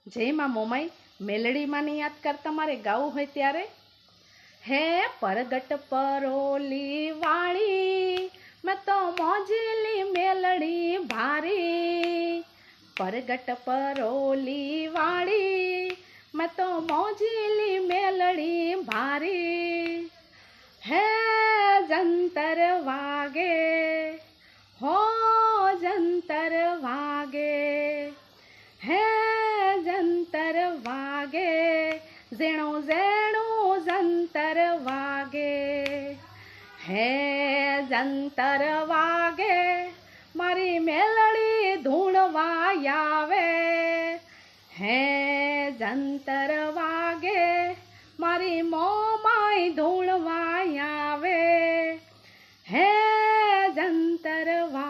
जय मां मोमाई मेलडी मानी याद कर तमारे गाવું હોય ત્યારે હે પરગટ પરોલી વાળી मैं तो मोजली मेलडी भारी परगट परोली वाળી मैं तो मोजली मेलडी भारी है जंतर वागे हो जंतर वागे है जंतर वागे ઝીણું ઝીણું જંતર વાગે હે જંતર વાગે મારી મેલડી ધૂણવા આવે હે જંતર વાગે મારી મોમાઈ ધૂણવા આવે હે જંતર વાગે